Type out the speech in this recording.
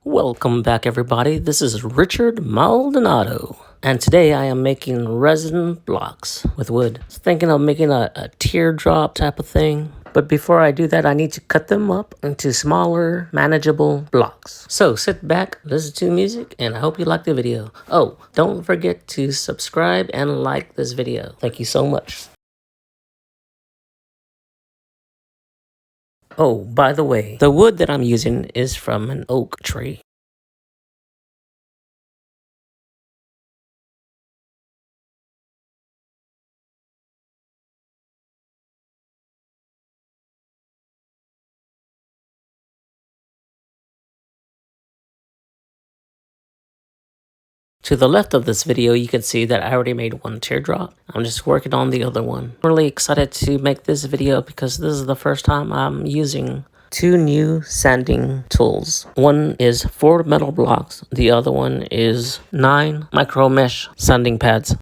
Welcome back, everybody. This is Richard Maldonado, and today I am making resin blocks with wood. Thinking of making a teardrop type of thing. But before I do that, I need to cut them up into smaller, manageable blocks. So sit back, listen to music, and I hope you like the video. Oh, don't forget to subscribe and like this video. Thank you so much. Oh, by the way, the wood that I'm using is from an oak tree. To the left of this video, you can see that I already made one teardrop. I'm just working on the other one. I'm really excited to make this video because this is the first time I'm using two new sanding tools. One is 4 metal blocks. The other one is 9 micro mesh sanding pads.